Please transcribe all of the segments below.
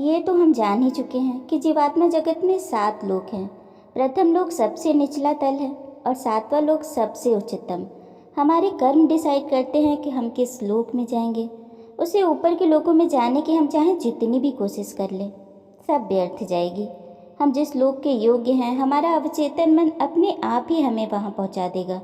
ये तो हम जान ही चुके हैं कि जीवात्मा जगत में 7 लोक हैं। प्रथम लोक सबसे निचला तल है और 7वां लोक सबसे उच्चतम। हमारे कर्म डिसाइड करते हैं कि हम किस लोक में जाएंगे। उससे ऊपर के लोकों में जाने की हम चाहें जितनी भी कोशिश कर लें, सब व्यर्थ जाएगी। हम जिस लोक के योग्य हैं, हमारा अवचेतन मन अपने आप ही हमें वहाँ पहुँचा देगा।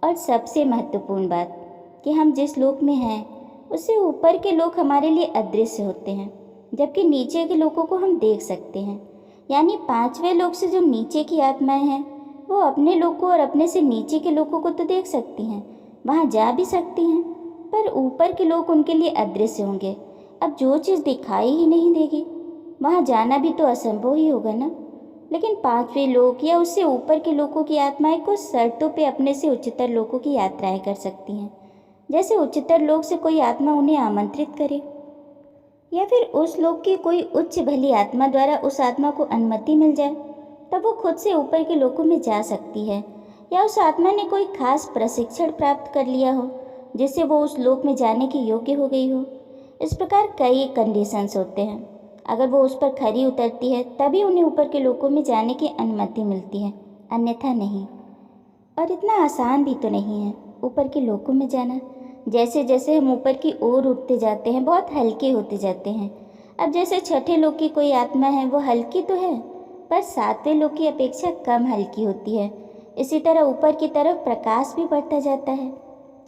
और सबसे महत्वपूर्ण बात कि हम जिस लोक में हैं उससे ऊपर के लोक हमारे लिए अदृश्य होते हैं, जबकि नीचे के लोगों को हम देख सकते हैं। यानी 5वें लोक से जो नीचे की आत्माएं हैं वो अपने लोक को और अपने से नीचे के लोगों को तो देख सकती हैं, वहाँ जा भी सकती हैं, पर ऊपर के लोग उनके लिए अदृश्य होंगे। अब जो चीज़ दिखाई ही नहीं देगी वहाँ जाना भी तो असंभव ही होगा ना। लेकिन 5वें लोक या उससे ऊपर के लोगों की आत्माएं कुछ शर्तों पे अपने से उच्चतर लोकों की यात्राएं कर सकती हैं। जैसे उच्चतर लोक से कोई आत्मा उन्हें आमंत्रित करे, या फिर उस लोक की कोई उच्च भली आत्मा द्वारा उस आत्मा को अनुमति मिल जाए, तब वो खुद से ऊपर के लोकों में जा सकती है। या उस आत्मा ने कोई खास प्रशिक्षण प्राप्त कर लिया हो जिससे वो उस लोक में जाने के योग्य हो गई हो। इस प्रकार कई कंडीशंस होते हैं। अगर वो उस पर खरी उतरती है तभी उन्हें ऊपर के लोकों में जाने की अनुमति मिलती है, अन्यथा नहीं। और इतना आसान भी तो नहीं है ऊपर के लोकों में जाना। जैसे जैसे हम ऊपर की ओर उठते जाते हैं बहुत हल्के होते जाते हैं। अब जैसे 6ठे लोक की कोई आत्मा है, वो हल्की तो है पर 7वें लोक की अपेक्षा कम हल्की होती है। इसी तरह ऊपर की तरफ प्रकाश भी बढ़ता जाता है।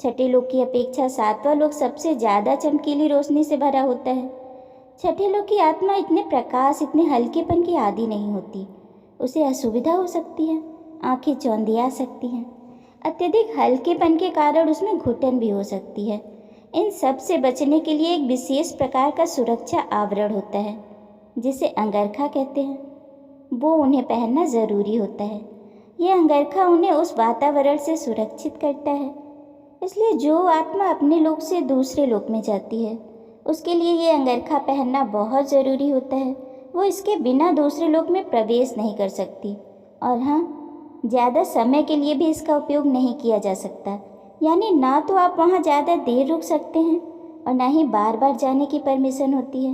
6ठे लोक की अपेक्षा 7वां लोक सबसे ज़्यादा चमकीली रोशनी से भरा होता है। 6ठे लोक की आत्मा इतने प्रकाश, इतने हल्केपन की आदी नहीं होती। उसे असुविधा हो सकती है, आंखें चौंधिया सकती हैं। अत्यधिक हल्केपन के कारण उसमें घुटन भी हो सकती है। इन सब से बचने के लिए एक विशेष प्रकार का सुरक्षा आवरण होता है जिसे अंगरखा कहते हैं। वो उन्हें पहनना ज़रूरी होता है। यह अंगरखा उन्हें उस वातावरण से सुरक्षित करता है। इसलिए जो आत्मा अपने लोक से दूसरे लोक में जाती है उसके लिए ये अंगरखा पहनना बहुत ज़रूरी होता है। वो इसके बिना दूसरे लोक में प्रवेश नहीं कर सकती। और हाँ, ज़्यादा समय के लिए भी इसका उपयोग नहीं किया जा सकता। यानी ना तो आप वहाँ ज़्यादा देर रुक सकते हैं और ना ही बार बार जाने की परमिशन होती है।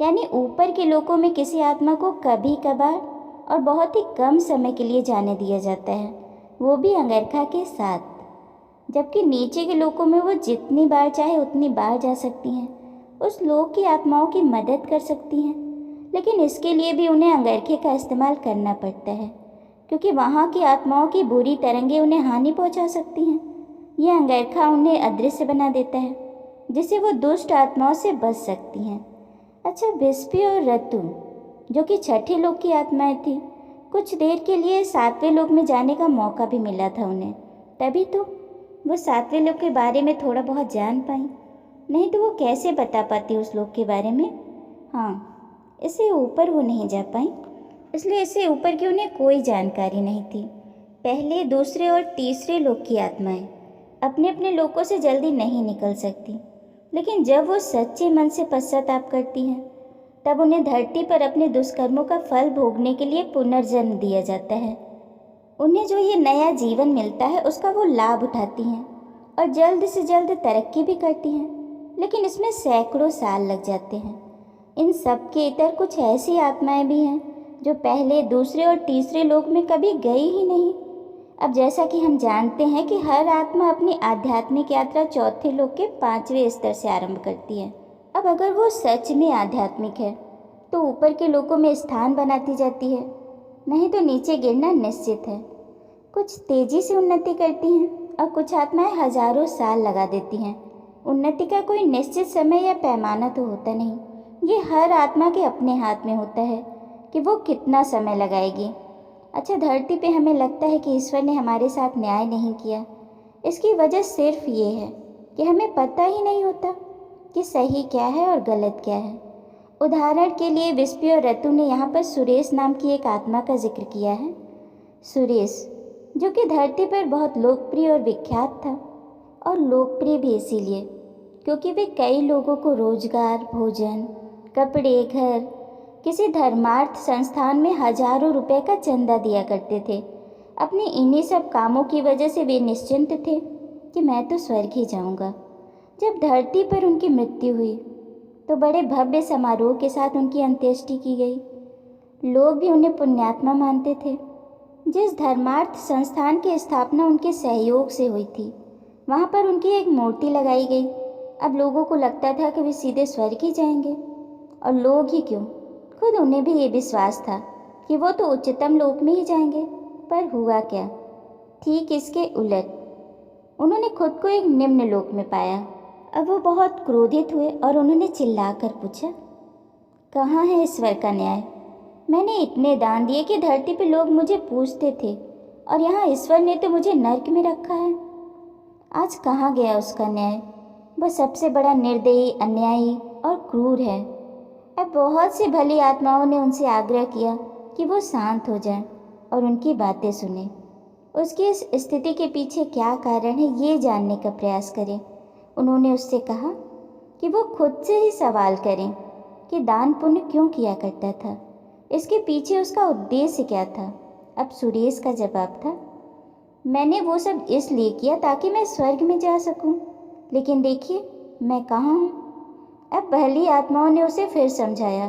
यानी ऊपर के लोकों में किसी आत्मा को कभी कभार और बहुत ही कम समय के लिए जाने दिया जाता है, वो भी अंगरखा के साथ। जबकि नीचे के लोकों में वो जितनी बार चाहे उतनी बार जा सकती हैं, उस लोक की आत्माओं की मदद कर सकती हैं। लेकिन इसके लिए भी उन्हें अंगरखे का इस्तेमाल करना पड़ता है, क्योंकि वहाँ की आत्माओं की बुरी तरंगें उन्हें हानि पहुँचा सकती हैं। यह अंगरखा उन्हें अदृश्य बना देता है, जिससे वो दुष्ट आत्माओं से बच सकती हैं। अच्छा, विस्पी और रतु जो कि 6ठे लोक की आत्माएं थी, कुछ देर के लिए 7वें लोक में जाने का मौका भी मिला था उन्हें, तभी तो वो 7वें लोक के बारे में थोड़ा बहुत जान पाई। नहीं तो वो कैसे बता पाती उस लोक के बारे में। हाँ, इससे ऊपर वो नहीं जा पाई, इसलिए इससे ऊपर की उन्हें कोई जानकारी नहीं थी। पहले, दूसरे और तीसरे लोक की आत्माएं अपने अपने लोकों से जल्दी नहीं निकल सकती, लेकिन जब वो सच्चे मन से पश्चाताप करती हैं तब उन्हें धरती पर अपने दुष्कर्मों का फल भोगने के लिए पुनर्जन्म दिया जाता है। उन्हें जो ये नया जीवन मिलता है उसका वो लाभ उठाती हैं और जल्द से जल्द तरक्की भी करती हैं, लेकिन इसमें सैकड़ों साल लग जाते हैं। इन सब के इतर कुछ ऐसी आत्माएं भी हैं जो पहले, दूसरे और तीसरे लोक में कभी गई ही नहीं। अब जैसा कि हम जानते हैं कि हर आत्मा अपनी आध्यात्मिक यात्रा चौथे लोक के 5वें स्तर से आरंभ करती है। अब अगर वो सच में आध्यात्मिक है तो ऊपर के लोकों में स्थान बनाती जाती है, नहीं तो नीचे गिरना निश्चित है। कुछ तेजी से उन्नति करती हैं और कुछ आत्माएं हजारों साल लगा देती हैं। उन्नति का कोई निश्चित समय या पैमाना तो होता नहीं, ये हर आत्मा के अपने हाथ में होता है कि वो कितना समय लगाएगी। अच्छा, धरती पे हमें लगता है कि ईश्वर ने हमारे साथ न्याय नहीं किया। इसकी वजह सिर्फ ये है कि हमें पता ही नहीं होता कि सही क्या है और गलत क्या है। उदाहरण के लिए विस्पी और रतु ने यहाँ पर सुरेश नाम की एक आत्मा का जिक्र किया है। सुरेश जो कि धरती पर बहुत लोकप्रिय और विख्यात था, और लोकप्रिय भी इसीलिए क्योंकि वे कई लोगों को रोजगार, भोजन, कपड़े, घर, किसी धर्मार्थ संस्थान में हजारों रुपए का चंदा दिया करते थे। अपने इन्हीं सब कामों की वजह से वे निश्चिंत थे कि मैं तो स्वर्ग ही जाऊंगा। जब धरती पर उनकी मृत्यु हुई तो बड़े भव्य समारोह के साथ उनकी अंत्येष्टि की गई। लोग भी उन्हें पुण्यात्मा मानते थे। जिस धर्मार्थ संस्थान की स्थापना उनके सहयोग से हुई थी, वहाँ पर उनकी एक मूर्ति लगाई गई। अब लोगों को लगता था कि वे सीधे स्वर्ग ही जाएंगे। और लोग ही क्यों, खुद उन्हें भी ये विश्वास था कि वो तो उच्चतम लोक में ही जाएंगे। पर हुआ क्या? ठीक इसके उलट, उन्होंने खुद को एक निम्न लोक में पाया। अब वो बहुत क्रोधित हुए और उन्होंने चिल्लाकर पूछा, कहाँ है ईश्वर का न्याय? मैंने इतने दान दिए कि धरती पे लोग मुझे पूछते थे, और यहाँ ईश्वर ने तो मुझे नर्क में रखा है। आज कहाँ गया उसका न्याय? वह सबसे बड़ा निर्दयी, अन्यायी और क्रूर है। अब बहुत सी भली आत्माओं ने उनसे आग्रह किया कि वो शांत हो जाएं और उनकी बातें सुने। उसकी इस स्थिति के पीछे क्या कारण है, ये जानने का प्रयास करें। उन्होंने उससे कहा कि वो खुद से ही सवाल करें कि दान पुण्य क्यों किया करता था, इसके पीछे उसका उद्देश्य क्या था। अब सुरेश का जवाब था, मैंने वो सब इसलिए किया ताकि मैं स्वर्ग में जा सकूं, लेकिन देखिए मैं कहाँ हूँ। अब भली आत्माओं ने उसे फिर समझाया,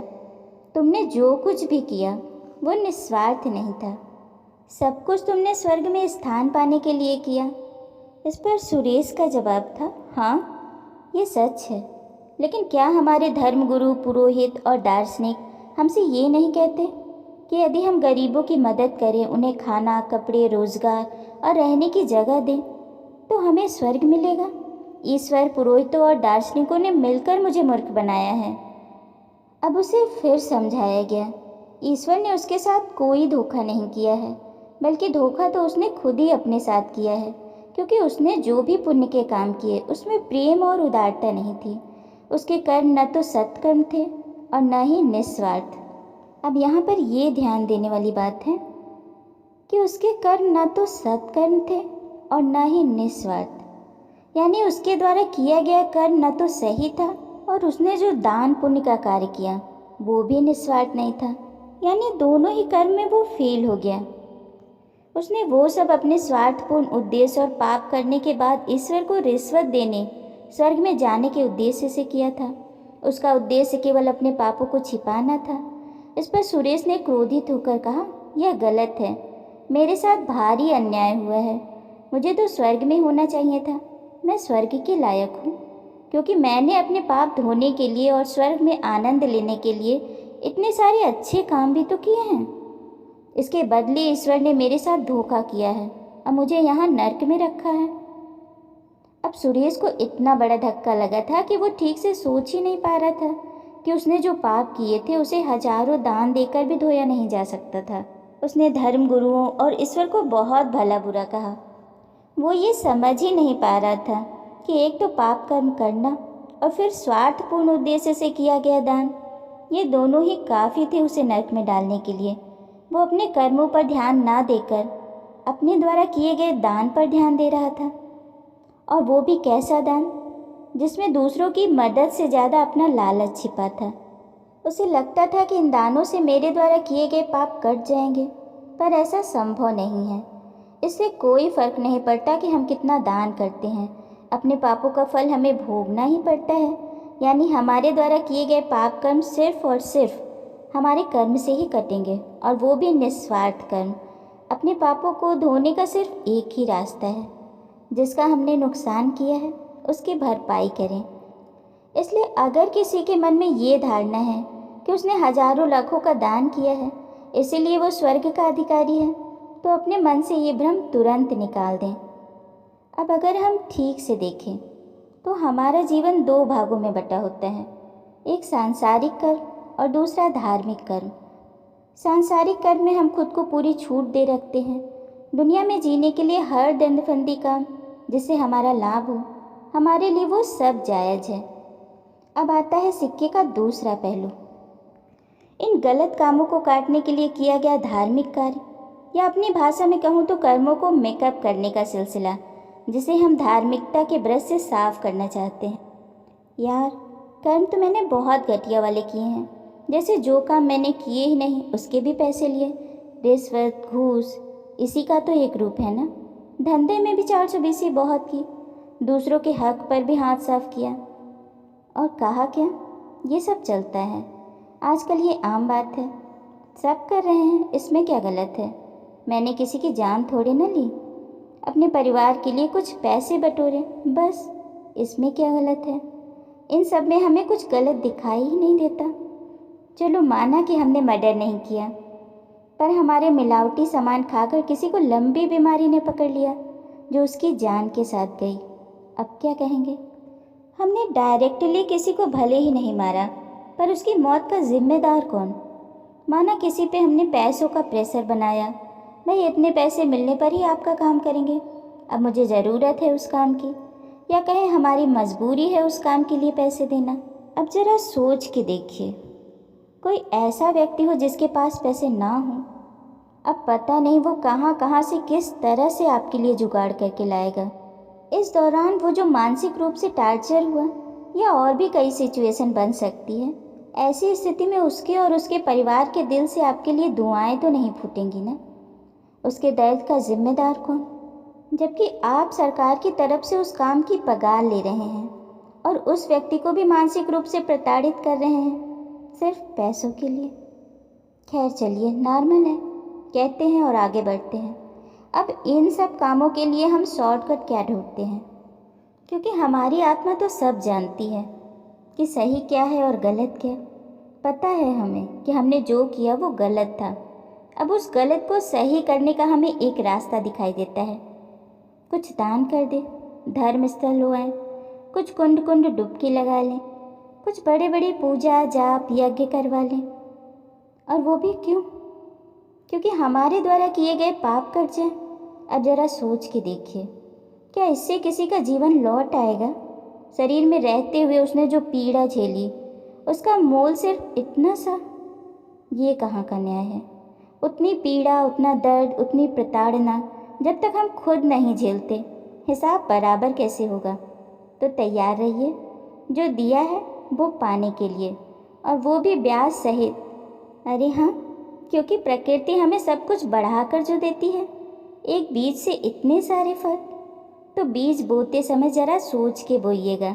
तुमने जो कुछ भी किया वो निस्वार्थ नहीं था, सब कुछ तुमने स्वर्ग में स्थान पाने के लिए किया। इस पर सुरेश का जवाब था, हाँ ये सच है, लेकिन क्या हमारे धर्मगुरु, पुरोहित और दार्शनिक हमसे ये नहीं कहते कि यदि हम गरीबों की मदद करें, उन्हें खाना, कपड़े, रोजगार और रहने की जगह दें, तो हमें स्वर्ग मिलेगा? ईश्वर, पुरोहितों और दार्शनिकों ने मिलकर मुझे मूर्ख बनाया है। अब उसे फिर समझाया गया, ईश्वर ने उसके साथ कोई धोखा नहीं किया है, बल्कि धोखा तो उसने खुद ही अपने साथ किया है, क्योंकि उसने जो भी पुण्य के काम किए उसमें प्रेम और उदारता नहीं थी। उसके कर्म न तो सत्कर्म थे और न ही निस्वार्थ। अब यहाँ पर ये ध्यान देने वाली बात है कि उसके कर्म न तो सत्कर्म थे और न ही निस्वार्थ, यानी उसके द्वारा किया गया कर्म न तो सही था, और उसने जो दान पुण्य का कार्य किया वो भी निस्वार्थ नहीं था, यानी दोनों ही कर्म में वो फेल हो गया। उसने वो सब अपने स्वार्थपूर्ण उद्देश्य और पाप करने के बाद ईश्वर को रिश्वत देने, स्वर्ग में जाने के उद्देश्य से किया था। उसका उद्देश्य केवल अपने पापों को छिपाना था। इस पर सुरेश ने क्रोधित होकर कहा, यह गलत है, मेरे साथ भारी अन्याय हुआ है। मुझे तो स्वर्ग में होना चाहिए था। मैं स्वर्ग के लायक हूँ, क्योंकि मैंने अपने पाप धोने के लिए और स्वर्ग में आनंद लेने के लिए इतने सारे अच्छे काम भी तो किए हैं। इसके बदले ईश्वर ने मेरे साथ धोखा किया है और मुझे यहाँ नर्क में रखा है। अब सुरेश को इतना बड़ा धक्का लगा था कि वो ठीक से सोच ही नहीं पा रहा था कि उसने जो पाप किए थे उसे हजारों दान देकर भी धोया नहीं जा सकता था। उसने धर्म गुरुओं और ईश्वर को बहुत भला बुरा कहा। वो ये समझ ही नहीं पा रहा था कि एक तो पाप कर्म करना और फिर स्वार्थपूर्ण उद्देश्य से किया गया दान, ये दोनों ही काफ़ी थे उसे नरक में डालने के लिए। वो अपने कर्मों पर ध्यान ना देकर अपने द्वारा किए गए दान पर ध्यान दे रहा था, और वो भी कैसा दान जिसमें दूसरों की मदद से ज़्यादा अपना लालच छिपा था। उसे लगता था कि इन दानों से मेरे द्वारा किए गए पाप कट जाएंगे, पर ऐसा संभव नहीं है। इससे कोई फर्क नहीं पड़ता कि हम कितना दान करते हैं, अपने पापों का फल हमें भोगना ही पड़ता है। यानी हमारे द्वारा किए गए पाप कर्म सिर्फ और सिर्फ हमारे कर्म से ही कटेंगे, और वो भी निस्वार्थ कर्म। अपने पापों को धोने का सिर्फ एक ही रास्ता है, जिसका हमने नुकसान किया है उसकी भरपाई करें। इसलिए अगर किसी के मन में ये धारणा है कि उसने हजारों लाखों का दान किया है इसीलिए वो स्वर्ग का अधिकारी है, तो अपने मन से ये भ्रम तुरंत निकाल दें। अब अगर हम ठीक से देखें तो हमारा जीवन दो भागों में बटा होता है, एक सांसारिक कर्म और दूसरा धार्मिक कर्म। सांसारिक कर्म में हम खुद को पूरी छूट दे रखते हैं, दुनिया में जीने के लिए हर दंडफंदी काम जिससे हमारा लाभ हो, हमारे लिए वो सब जायज़ है। अब आता है सिक्के का दूसरा पहलू, इन गलत कामों को काटने के लिए किया गया धार्मिक कार्य, या अपनी भाषा में कहूँ तो कर्मों को मेकअप करने का सिलसिला, जिसे हम धार्मिकता के ब्रश से साफ करना चाहते हैं। यार, कर्म तो मैंने बहुत घटिया वाले किए हैं, जैसे जो काम मैंने किए ही नहीं उसके भी पैसे लिए, रिश्वत, घूस, इसी का तो एक रूप है ना। धंधे में भी 420 बहुत की, दूसरों के हक पर भी हाथ साफ किया, और कहा क्या, ये सब चलता है। आजकल ये आम बात है, सब कर रहे हैं, इसमें क्या गलत है। मैंने किसी की जान थोड़ी ना ली, अपने परिवार के लिए कुछ पैसे बटोरे, बस, इसमें क्या गलत है। इन सब में हमें कुछ गलत दिखाई ही नहीं देता। चलो माना कि हमने मर्डर नहीं किया, पर हमारे मिलावटी सामान खाकर किसी को लंबी बीमारी ने पकड़ लिया जो उसकी जान के साथ गई, अब क्या कहेंगे। हमने डायरेक्टली किसी को भले ही नहीं मारा, पर उसकी मौत का जिम्मेदार कौन। माना किसी पे हमने पैसों का प्रेशर बनाया, भाई इतने पैसे मिलने पर ही आपका काम करेंगे, अब मुझे ज़रूरत है उस काम की, या कहें हमारी मजबूरी है उस काम के लिए पैसे देना। अब ज़रा सोच के देखिए, कोई ऐसा व्यक्ति हो जिसके पास पैसे ना हो, अब पता नहीं वो कहाँ कहाँ से किस तरह से आपके लिए जुगाड़ करके लाएगा। इस दौरान वो जो मानसिक रूप से टार्चर हुआ, या और भी कई सिचुएशन बन सकती है। ऐसी स्थिति में उसके और उसके परिवार के दिल से आपके लिए दुआएं तो नहीं फूटेंगी ना। उसके दर्द का जिम्मेदार कौन, जबकि आप सरकार की तरफ से उस काम की पगार ले रहे हैं और उस व्यक्ति को भी मानसिक रूप से प्रताड़ित कर रहे हैं सिर्फ पैसों के लिए। खैर चलिए, नॉर्मल है कहते हैं और आगे बढ़ते हैं। अब इन सब कामों के लिए हम शॉर्टकट क्या ढूंढते हैं, क्योंकि हमारी आत्मा तो सब जानती है कि सही क्या है और गलत क्या। पता है हमें कि हमने जो किया वो गलत था। अब उस गलत को सही करने का हमें एक रास्ता दिखाई देता है, कुछ दान कर दे, धर्म स्थल हो आए, कुछ कुंड कुंड डुबकी लगा लें, कुछ बड़े बड़े पूजा जाप यज्ञ करवा लें। और वो भी क्यों, क्योंकि हमारे द्वारा किए गए पाप कट जाए। अब जरा सोच के देखिए, क्या इससे किसी का जीवन लौट आएगा। शरीर में रहते हुए उसने जो पीड़ा झेली, उसका मोल सिर्फ इतना सा, ये कहाँ का न्याय है। उतनी पीड़ा, उतना दर्द, उतनी प्रताड़ना जब तक हम खुद नहीं झेलते, हिसाब बराबर कैसे होगा। तो तैयार रहिए, जो दिया है वो पाने के लिए, और वो भी ब्याज सहित। अरे हाँ, क्योंकि प्रकृति हमें सब कुछ बढ़ाकर जो देती है, एक बीज से इतने सारे फल। तो बीज बोते समय ज़रा सोच के बोइएगा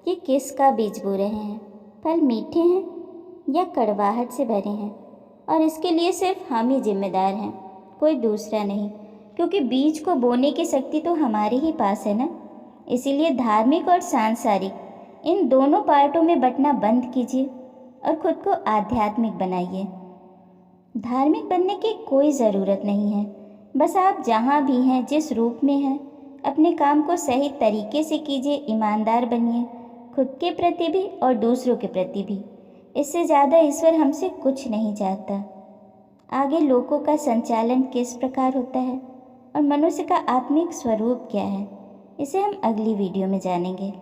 कि किसका बीज बो रहे हैं, फल मीठे हैं या कड़वाहट से भरे हैं। और इसके लिए सिर्फ हम ही जिम्मेदार हैं, कोई दूसरा नहीं, क्योंकि बीज को बोने की शक्ति तो हमारे ही पास है ना। इसीलिए धार्मिक और सांसारिक इन दोनों पार्टों में बंटना बंद कीजिए और खुद को आध्यात्मिक बनाइए। धार्मिक बनने की कोई ज़रूरत नहीं है, बस आप जहाँ भी हैं, जिस रूप में हैं, अपने काम को सही तरीके से कीजिए, ईमानदार बनिए, खुद के प्रति भी और दूसरों के प्रति भी। इससे ज़्यादा ईश्वर हमसे कुछ नहीं चाहता। आगे लोकों का संचालन किस प्रकार होता है और मनुष्य का आत्मिक स्वरूप क्या है, इसे हम अगली वीडियो में जानेंगे।